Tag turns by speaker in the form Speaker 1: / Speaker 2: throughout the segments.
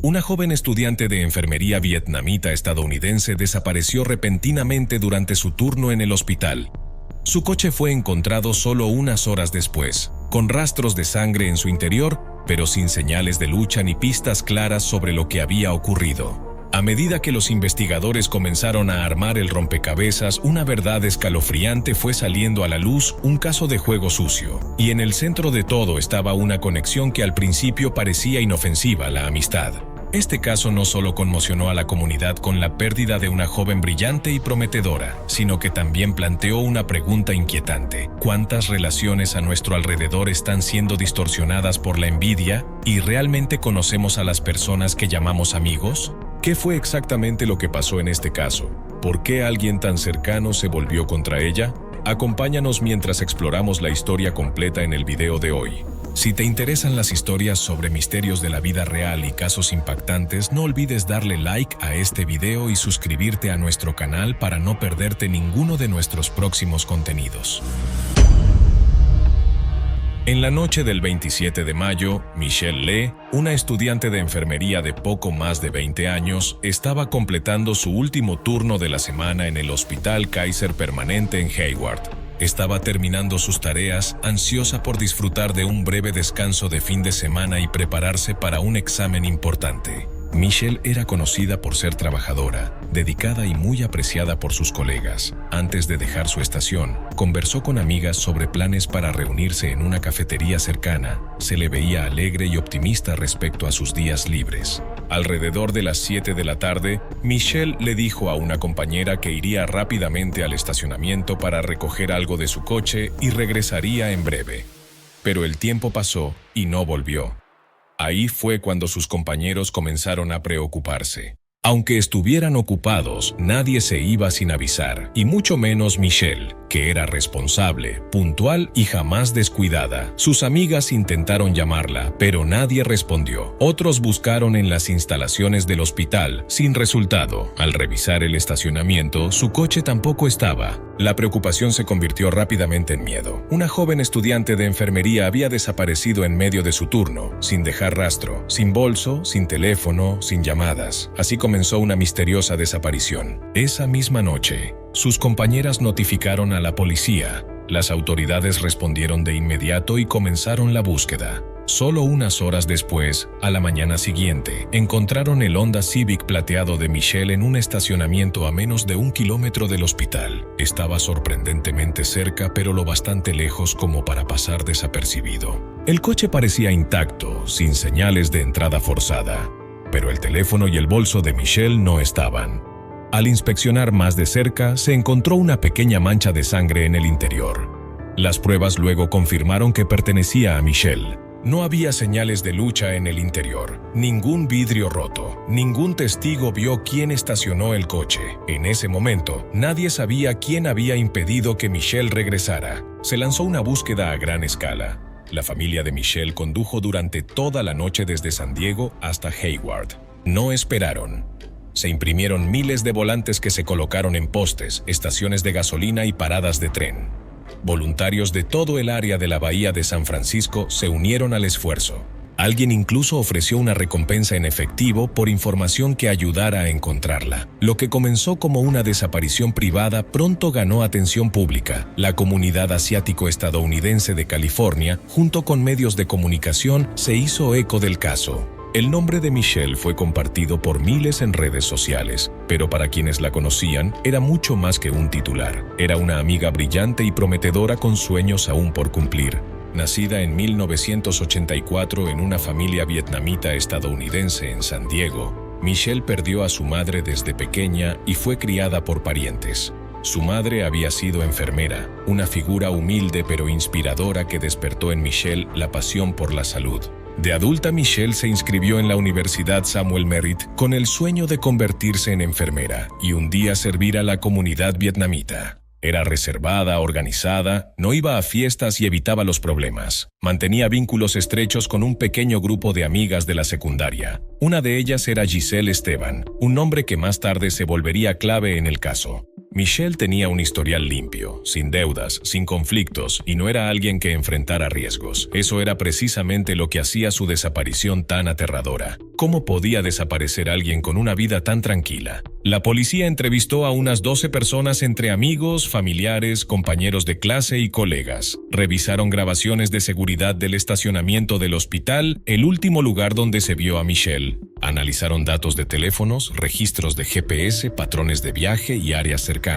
Speaker 1: Una joven estudiante de enfermería vietnamita estadounidense desapareció repentinamente durante su turno en el hospital. Su coche fue encontrado solo unas horas después, con rastros de sangre en su interior, pero sin señales de lucha ni pistas claras sobre lo que había ocurrido. A medida que los investigadores comenzaron a armar el rompecabezas, una verdad escalofriante fue saliendo a la luz: un caso de juego sucio. Y en el centro de todo estaba una conexión que al principio parecía inofensiva: la amistad. Este caso no solo conmocionó a la comunidad con la pérdida de una joven brillante y prometedora, sino que también planteó una pregunta inquietante: ¿cuántas relaciones a nuestro alrededor están siendo distorsionadas por la envidia? ¿Y realmente conocemos a las personas que llamamos amigos? ¿Qué fue exactamente lo que pasó en este caso? ¿Por qué alguien tan cercano se volvió contra ella? Acompáñanos mientras exploramos la historia completa en el video de hoy. Si te interesan las historias sobre misterios de la vida real y casos impactantes, no olvides darle like a este video y suscribirte a nuestro canal para no perderte ninguno de nuestros próximos contenidos. En la noche del 27 de mayo, Michelle Lee, una estudiante de enfermería de poco más de 20 años, estaba completando su último turno de la semana en el Hospital Kaiser Permanente en Hayward. Estaba terminando sus tareas, ansiosa por disfrutar de un breve descanso de fin de semana y prepararse para un examen importante. Michelle era conocida por ser trabajadora, dedicada y muy apreciada por sus colegas. Antes de dejar su estación, conversó con amigas sobre planes para reunirse en una cafetería cercana. Se le veía alegre y optimista respecto a sus días libres. Alrededor de las 7 de la tarde, Michelle le dijo a una compañera que iría rápidamente al estacionamiento para recoger algo de su coche y regresaría en breve. Pero el tiempo pasó y no volvió. Ahí fue cuando sus compañeros comenzaron a preocuparse. Aunque estuvieran ocupados, nadie se iba sin avisar, y mucho menos Michelle, que era responsable, puntual y jamás descuidada. Sus amigas intentaron llamarla, pero nadie respondió. Otros buscaron en las instalaciones del hospital, sin resultado. Al revisar el estacionamiento, su coche tampoco estaba. La preocupación se convirtió rápidamente en miedo. Una joven estudiante de enfermería había desaparecido en medio de su turno, sin dejar rastro, sin bolso, sin teléfono, sin llamadas. Así comenzó una misteriosa desaparición. Esa misma noche, sus compañeras notificaron a la policía. Las autoridades respondieron de inmediato y comenzaron la búsqueda. Solo unas horas después, a la mañana siguiente, encontraron el Honda Civic plateado de Michelle en un estacionamiento a menos de 1 kilómetro del hospital. Estaba sorprendentemente cerca, pero lo bastante lejos como para pasar desapercibido. El coche parecía intacto, sin señales de entrada forzada, pero el teléfono y el bolso de Michelle no estaban. Al inspeccionar más de cerca, se encontró una pequeña mancha de sangre en el interior. Las pruebas luego confirmaron que pertenecía a Michelle. No había señales de lucha en el interior, ningún vidrio roto, ningún testigo vio quién estacionó el coche. En ese momento, nadie sabía quién había impedido que Michelle regresara. Se lanzó una búsqueda a gran escala. La familia de Michelle condujo durante toda la noche desde San Diego hasta Hayward. No esperaron. Se imprimieron miles de volantes que se colocaron en postes, estaciones de gasolina y paradas de tren. Voluntarios de todo el área de la bahía de San Francisco se unieron al esfuerzo. Alguien incluso ofreció una recompensa en efectivo por información que ayudara a encontrarla. Lo que comenzó como una desaparición privada pronto ganó atención pública. La comunidad asiático-estadounidense de California, junto con medios de comunicación, se hizo eco del caso. El nombre de Michelle fue compartido por miles en redes sociales, pero para quienes la conocían, era mucho más que un titular. Era una amiga brillante y prometedora con sueños aún por cumplir. Nacida en 1984 en una familia vietnamita estadounidense en San Diego, Michelle perdió a su madre desde pequeña y fue criada por parientes. Su madre había sido enfermera, una figura humilde pero inspiradora que despertó en Michelle la pasión por la salud. De adulta, Michelle se inscribió en la Universidad Samuel Merritt con el sueño de convertirse en enfermera y un día servir a la comunidad vietnamita. Era reservada, organizada, no iba a fiestas y evitaba los problemas. Mantenía vínculos estrechos con un pequeño grupo de amigas de la secundaria. Una de ellas era Giselle Esteban, un nombre que más tarde se volvería clave en el caso. Michelle tenía un historial limpio, sin deudas, sin conflictos, y no era alguien que enfrentara riesgos. Eso era precisamente lo que hacía su desaparición tan aterradora. ¿Cómo podía desaparecer alguien con una vida tan tranquila? La policía entrevistó a unas 12 personas entre amigos, familiares, compañeros de clase y colegas. Revisaron grabaciones de seguridad del estacionamiento del hospital, el último lugar donde se vio a Michelle. Analizaron datos de teléfonos, registros de GPS, patrones de viaje y áreas cercanas.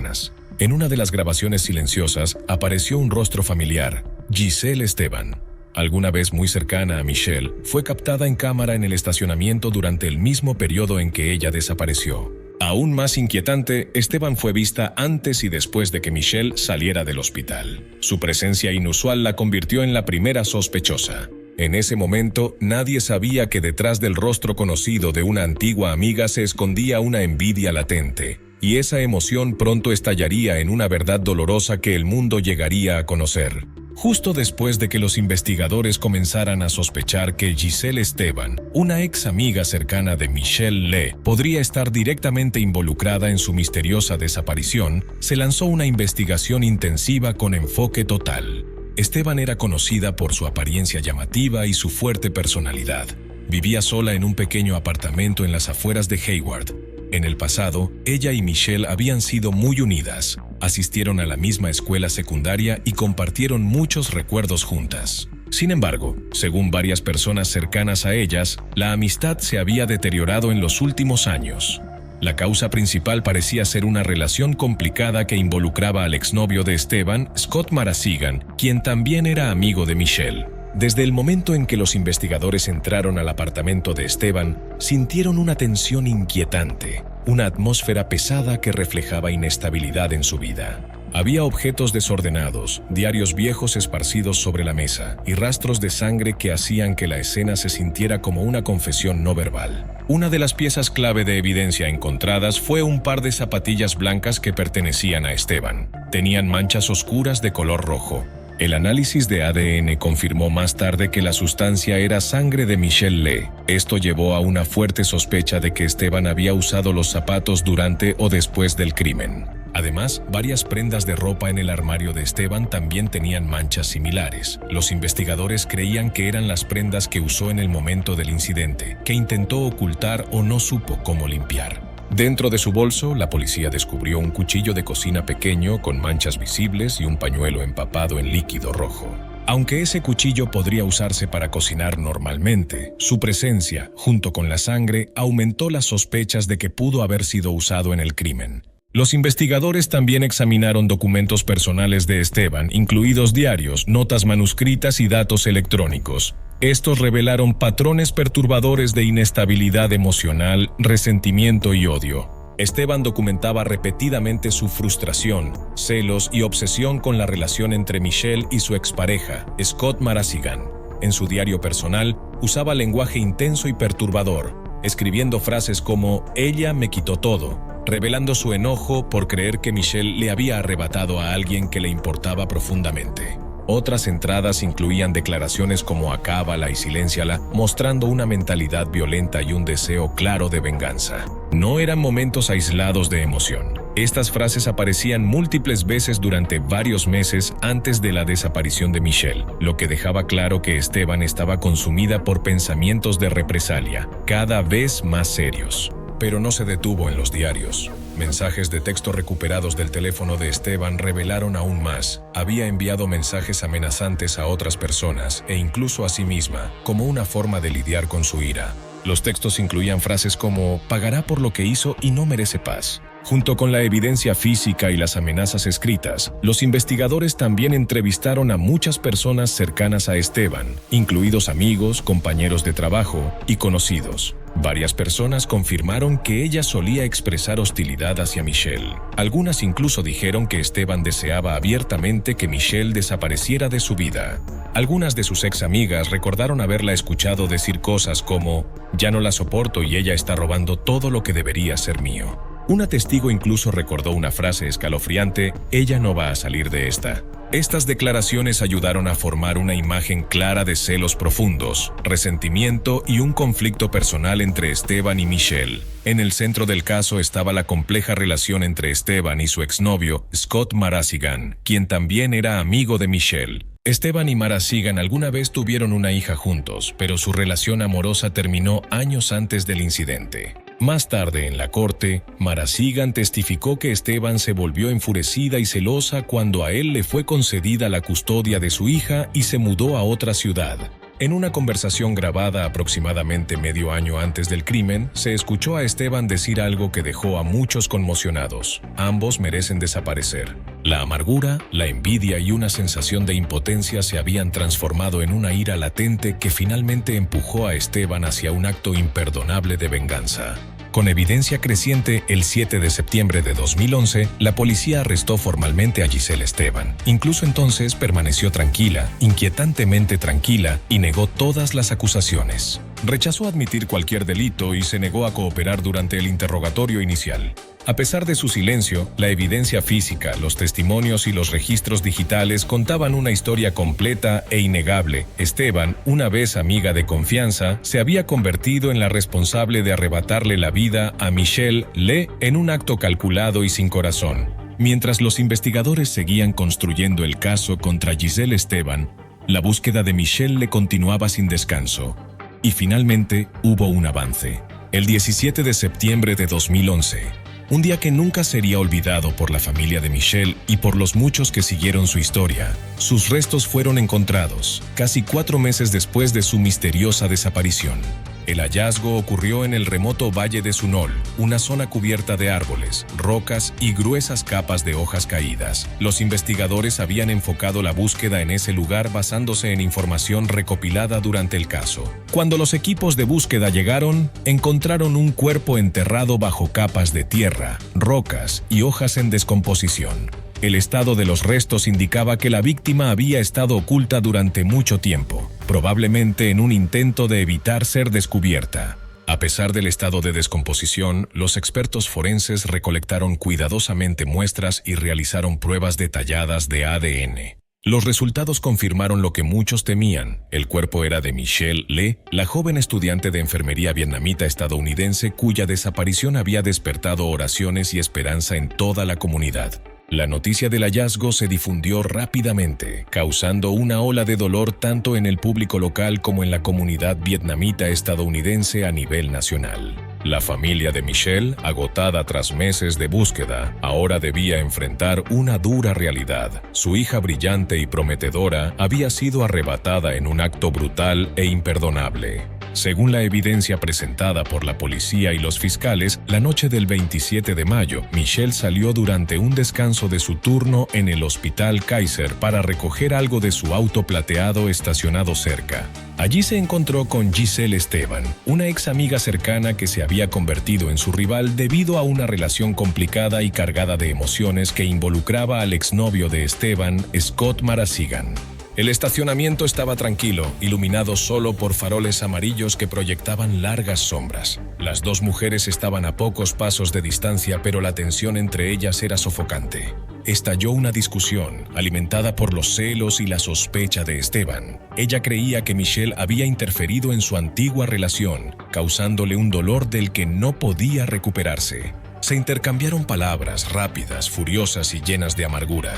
Speaker 1: En una de las grabaciones silenciosas apareció un rostro familiar, Giselle Esteban. Alguna vez muy cercana a Michelle, fue captada en cámara en el estacionamiento durante el mismo periodo en que ella desapareció. Aún más inquietante, Esteban fue vista antes y después de que Michelle saliera del hospital. Su presencia inusual la convirtió en la primera sospechosa. En ese momento, nadie sabía que detrás del rostro conocido de una antigua amiga se escondía una envidia latente, y esa emoción pronto estallaría en una verdad dolorosa que el mundo llegaría a conocer. Justo después de que los investigadores comenzaran a sospechar que Giselle Esteban, una ex amiga cercana de Michelle Le, podría estar directamente involucrada en su misteriosa desaparición, se lanzó una investigación intensiva con enfoque total. Esteban era conocida por su apariencia llamativa y su fuerte personalidad. Vivía sola en un pequeño apartamento en las afueras de Hayward. En el pasado, ella y Michelle habían sido muy unidas, asistieron a la misma escuela secundaria y compartieron muchos recuerdos juntas. Sin embargo, según varias personas cercanas a ellas, la amistad se había deteriorado en los últimos años. La causa principal parecía ser una relación complicada que involucraba al exnovio de Esteban, Scott Marazigan, quien también era amigo de Michelle. Desde el momento en que los investigadores entraron al apartamento de Esteban, sintieron una tensión inquietante, una atmósfera pesada que reflejaba inestabilidad en su vida. Había objetos desordenados, diarios viejos esparcidos sobre la mesa y rastros de sangre que hacían que la escena se sintiera como una confesión no verbal. Una de las piezas clave de evidencia encontradas fue un par de zapatillas blancas que pertenecían a Esteban. Tenían manchas oscuras de color rojo. El análisis de ADN confirmó más tarde que la sustancia era sangre de Michelle Le. Esto llevó a una fuerte sospecha de que Esteban había usado los zapatos durante o después del crimen. Además, varias prendas de ropa en el armario de Esteban también tenían manchas similares. Los investigadores creían que eran las prendas que usó en el momento del incidente, que intentó ocultar o no supo cómo limpiar. Dentro de su bolso, la policía descubrió un cuchillo de cocina pequeño con manchas visibles y un pañuelo empapado en líquido rojo. Aunque ese cuchillo podría usarse para cocinar normalmente, su presencia, junto con la sangre, aumentó las sospechas de que pudo haber sido usado en el crimen. Los investigadores también examinaron documentos personales de Esteban, incluidos diarios, notas manuscritas y datos electrónicos. Estos revelaron patrones perturbadores de inestabilidad emocional, resentimiento y odio. Esteban documentaba repetidamente su frustración, celos y obsesión con la relación entre Michelle y su expareja, Scott Marazigan. En su diario personal, usaba lenguaje intenso y perturbador, escribiendo frases como «ella me quitó todo», revelando su enojo por creer que Michelle le había arrebatado a alguien que le importaba profundamente. Otras entradas incluían declaraciones como «acábala y silénciala», mostrando una mentalidad violenta y un deseo claro de venganza. No eran momentos aislados de emoción. Estas frases aparecían múltiples veces durante varios meses antes de la desaparición de Michelle, lo que dejaba claro que Esteban estaba consumida por pensamientos de represalia, cada vez más serios. Pero no se detuvo en los diarios. Mensajes de texto recuperados del teléfono de Esteban revelaron aún más. Había enviado mensajes amenazantes a otras personas e incluso a sí misma, como una forma de lidiar con su ira. Los textos incluían frases como «pagará por lo que hizo y no merece paz». Junto con la evidencia física y las amenazas escritas, los investigadores también entrevistaron a muchas personas cercanas a Esteban, incluidos amigos, compañeros de trabajo y conocidos. Varias personas confirmaron que ella solía expresar hostilidad hacia Michelle. Algunas incluso dijeron que Esteban deseaba abiertamente que Michelle desapareciera de su vida. Algunas de sus ex amigas recordaron haberla escuchado decir cosas como «ya no la soporto y ella está robando todo lo que debería ser mío». Una testigo incluso recordó una frase escalofriante: «Ella no va a salir de esta». Estas declaraciones ayudaron a formar una imagen clara de celos profundos, resentimiento y un conflicto personal entre Esteban y Michelle. En el centro del caso estaba la compleja relación entre Esteban y su exnovio, Scott Marazigan, quien también era amigo de Michelle. Esteban y Marazigan alguna vez tuvieron una hija juntos, pero su relación amorosa terminó años antes del incidente. Más tarde, en la corte, Marazigan testificó que Esteban se volvió enfurecida y celosa cuando a él le fue concedida la custodia de su hija y se mudó a otra ciudad. En una conversación grabada aproximadamente medio año antes del crimen, se escuchó a Esteban decir algo que dejó a muchos conmocionados: ambos merecen desaparecer. La amargura, la envidia y una sensación de impotencia se habían transformado en una ira latente que finalmente empujó a Esteban hacia un acto imperdonable de venganza. Con evidencia creciente, el 7 de septiembre de 2011, la policía arrestó formalmente a Giselle Esteban. Incluso entonces permaneció tranquila, inquietantemente tranquila, y negó todas las acusaciones. Rechazó admitir cualquier delito y se negó a cooperar durante el interrogatorio inicial. A pesar de su silencio, la evidencia física, los testimonios y los registros digitales contaban una historia completa e innegable. Esteban, una vez amiga de confianza, se había convertido en la responsable de arrebatarle la vida a Michelle Le en un acto calculado y sin corazón. Mientras los investigadores seguían construyendo el caso contra Giselle Esteban, la búsqueda de Michelle Le continuaba sin descanso. Y finalmente hubo un avance. El 17 de septiembre de 2011, un día que nunca sería olvidado por la familia de Michelle y por los muchos que siguieron su historia, sus restos fueron encontrados, casi 4 meses después de su misteriosa desaparición. El hallazgo ocurrió en el remoto Valle de Sunol, una zona cubierta de árboles, rocas y gruesas capas de hojas caídas. Los investigadores habían enfocado la búsqueda en ese lugar basándose en información recopilada durante el caso. Cuando los equipos de búsqueda llegaron, encontraron un cuerpo enterrado bajo capas de tierra, rocas y hojas en descomposición. El estado de los restos indicaba que la víctima había estado oculta durante mucho tiempo, probablemente en un intento de evitar ser descubierta. A pesar del estado de descomposición, los expertos forenses recolectaron cuidadosamente muestras y realizaron pruebas detalladas de ADN. Los resultados confirmaron lo que muchos temían: el cuerpo era de Michelle Le, la joven estudiante de enfermería vietnamita estadounidense cuya desaparición había despertado oraciones y esperanza en toda la comunidad. La noticia del hallazgo se difundió rápidamente, causando una ola de dolor tanto en el público local como en la comunidad vietnamita estadounidense a nivel nacional. La familia de Michelle, agotada tras meses de búsqueda, ahora debía enfrentar una dura realidad. Su hija brillante y prometedora había sido arrebatada en un acto brutal e imperdonable. Según la evidencia presentada por la policía y los fiscales, la noche del 27 de mayo, Michelle salió durante un descanso de su turno en el Hospital Kaiser para recoger algo de su auto plateado estacionado cerca. Allí se encontró con Giselle Esteban, una ex amiga cercana que se había convertido en su rival debido a una relación complicada y cargada de emociones que involucraba al exnovio de Esteban, Scott Marazigan. El estacionamiento estaba tranquilo, iluminado solo por faroles amarillos que proyectaban largas sombras. Las dos mujeres estaban a pocos pasos de distancia, pero la tensión entre ellas era sofocante. Estalló una discusión, alimentada por los celos y la sospecha de Esteban. Ella creía que Michelle había interferido en su antigua relación, causándole un dolor del que no podía recuperarse. Se intercambiaron palabras rápidas, furiosas y llenas de amargura.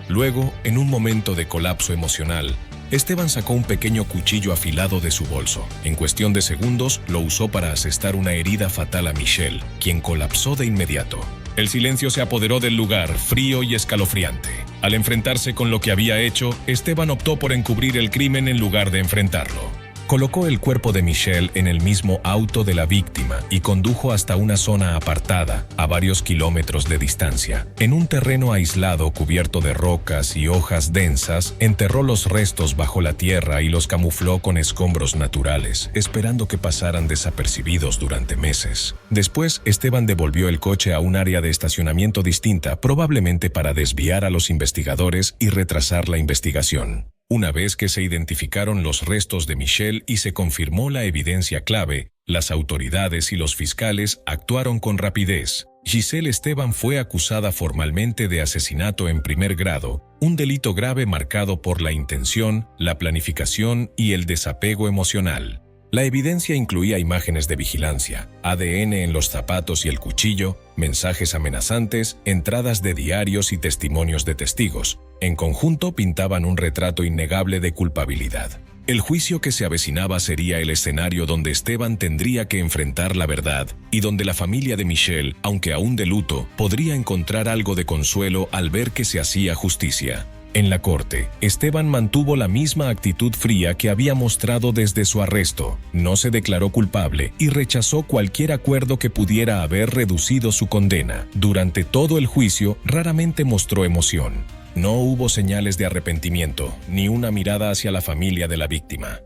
Speaker 1: Luego, en un momento de colapso emocional, Esteban sacó un pequeño cuchillo afilado de su bolso. En cuestión de segundos, lo usó para asestar una herida fatal a Michelle, quien colapsó de inmediato. El silencio se apoderó del lugar, frío y escalofriante. Al enfrentarse con lo que había hecho, Esteban optó por encubrir el crimen en lugar de enfrentarlo. Colocó el cuerpo de Michelle en el mismo auto de la víctima y condujo hasta una zona apartada, a varios kilómetros de distancia. En un terreno aislado cubierto de rocas y hojas densas, enterró los restos bajo la tierra y los camufló con escombros naturales, esperando que pasaran desapercibidos durante meses. Después, Esteban devolvió el coche a un área de estacionamiento distinta, probablemente para desviar a los investigadores y retrasar la investigación. Una vez que se identificaron los restos de Michelle y se confirmó la evidencia clave, las autoridades y los fiscales actuaron con rapidez. Giselle Esteban fue acusada formalmente de asesinato en primer grado, un delito grave marcado por la intención, la planificación y el desapego emocional. La evidencia incluía imágenes de vigilancia, ADN en los zapatos y el cuchillo, mensajes amenazantes, entradas de diarios y testimonios de testigos. En conjunto pintaban un retrato innegable de culpabilidad. El juicio que se avecinaba sería el escenario donde Esteban tendría que enfrentar la verdad y donde la familia de Michelle, aunque aún de luto, podría encontrar algo de consuelo al ver que se hacía justicia. En la corte, Esteban mantuvo la misma actitud fría que había mostrado desde su arresto. No se declaró culpable y rechazó cualquier acuerdo que pudiera haber reducido su condena. Durante todo el juicio, raramente mostró emoción. No hubo señales de arrepentimiento, ni una mirada hacia la familia de la víctima.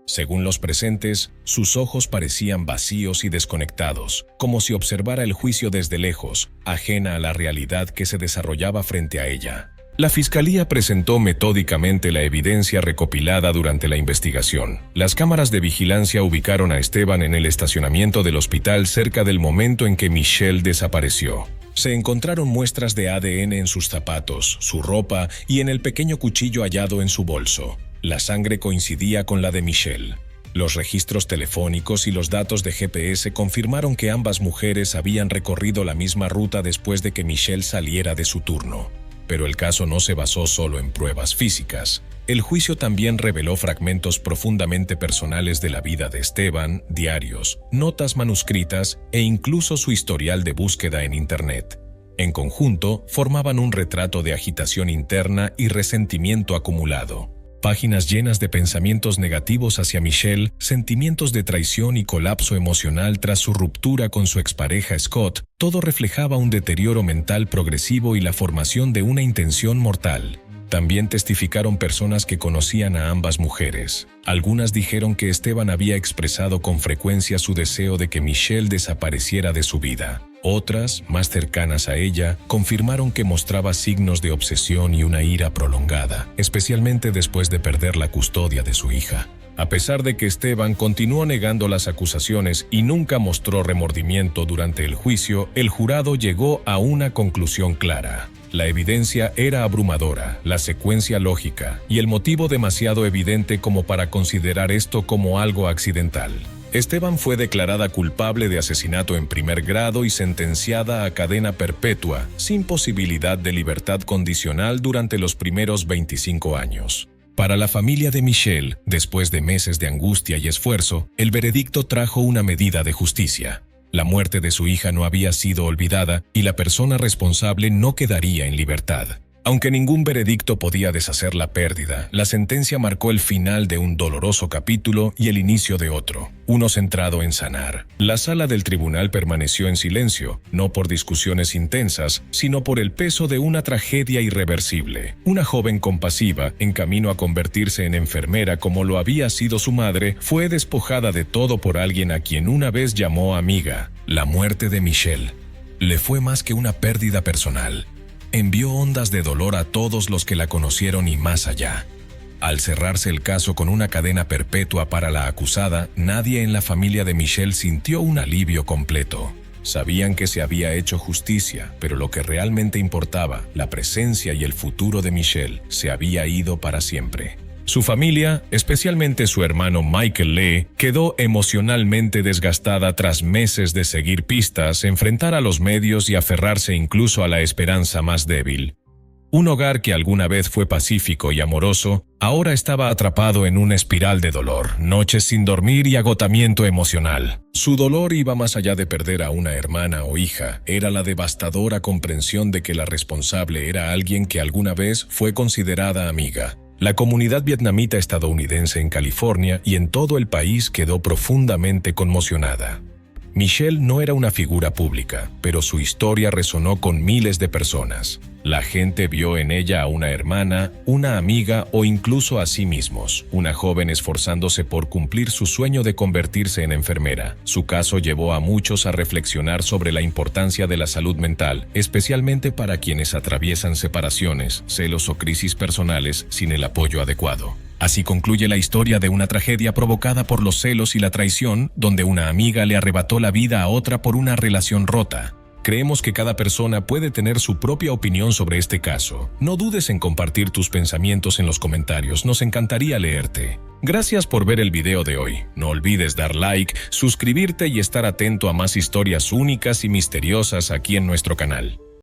Speaker 1: Según los presentes, sus ojos parecían vacíos y desconectados, como si observara el juicio desde lejos, ajena a la realidad que se desarrollaba frente a ella. La fiscalía presentó metódicamente la evidencia recopilada durante la investigación. Las cámaras de vigilancia ubicaron a Esteban en el estacionamiento del hospital cerca del momento en que Michelle desapareció. Se encontraron muestras de ADN en sus zapatos, su ropa y en el pequeño cuchillo hallado en su bolso. La sangre coincidía con la de Michelle. Los registros telefónicos y los datos de GPS confirmaron que ambas mujeres habían recorrido la misma ruta después de que Michelle saliera de su turno. Pero el caso no se basó solo en pruebas físicas. El juicio también reveló fragmentos profundamente personales de la vida de Esteban, diarios, notas manuscritas e incluso su historial de búsqueda en Internet. En conjunto, formaban un retrato de agitación interna y resentimiento acumulado. Páginas llenas de pensamientos negativos hacia Michelle, sentimientos de traición y colapso emocional tras su ruptura con su expareja Scott, todo reflejaba un deterioro mental progresivo y la formación de una intención mortal. También testificaron personas que conocían a ambas mujeres. Algunas dijeron que Esteban había expresado con frecuencia su deseo de que Michelle desapareciera de su vida. Otras, más cercanas a ella, confirmaron que mostraba signos de obsesión y una ira prolongada, especialmente después de perder la custodia de su hija. A pesar de que Esteban continuó negando las acusaciones y nunca mostró remordimiento durante el juicio, el jurado llegó a una conclusión clara. La evidencia era abrumadora, la secuencia lógica y el motivo demasiado evidente como para considerar esto como algo accidental. Esteban fue declarada culpable de asesinato en primer grado y sentenciada a cadena perpetua, sin posibilidad de libertad condicional durante los primeros 25 años. Para la familia de Michelle, después de meses de angustia y esfuerzo, el veredicto trajo una medida de justicia. La muerte de su hija no había sido olvidada y la persona responsable no quedaría en libertad. Aunque ningún veredicto podía deshacer la pérdida, la sentencia marcó el final de un doloroso capítulo y el inicio de otro, uno centrado en sanar. La sala del tribunal permaneció en silencio, no por discusiones intensas, sino por el peso de una tragedia irreversible. Una joven compasiva, en camino a convertirse en enfermera como lo había sido su madre, fue despojada de todo por alguien a quien una vez llamó amiga. La muerte de Michelle le fue más que una pérdida personal. Envió ondas de dolor a todos los que la conocieron y más allá. Al cerrarse el caso con una cadena perpetua para la acusada, nadie en la familia de Michelle sintió un alivio completo. Sabían que se había hecho justicia, pero lo que realmente importaba, la presencia y el futuro de Michelle, se había ido para siempre. Su familia, especialmente su hermano Michael Lee, quedó emocionalmente desgastada tras meses de seguir pistas, enfrentar a los medios y aferrarse incluso a la esperanza más débil. Un hogar que alguna vez fue pacífico y amoroso, ahora estaba atrapado en una espiral de dolor, noches sin dormir y agotamiento emocional. Su dolor iba más allá de perder a una hermana o hija, era la devastadora comprensión de que la responsable era alguien que alguna vez fue considerada amiga. La comunidad vietnamita estadounidense en California y en todo el país quedó profundamente conmocionada. Michelle no era una figura pública, pero su historia resonó con miles de personas. La gente vio en ella a una hermana, una amiga o incluso a sí mismos, una joven esforzándose por cumplir su sueño de convertirse en enfermera. Su caso llevó a muchos a reflexionar sobre la importancia de la salud mental, especialmente para quienes atraviesan separaciones, celos o crisis personales sin el apoyo adecuado. Así concluye la historia de una tragedia provocada por los celos y la traición, donde una amiga le arrebató la vida a otra por una relación rota. Creemos que cada persona puede tener su propia opinión sobre este caso. No dudes en compartir tus pensamientos en los comentarios, nos encantaría leerte. Gracias por ver el video de hoy. No olvides dar like, suscribirte y estar atento a más historias únicas y misteriosas aquí en nuestro canal.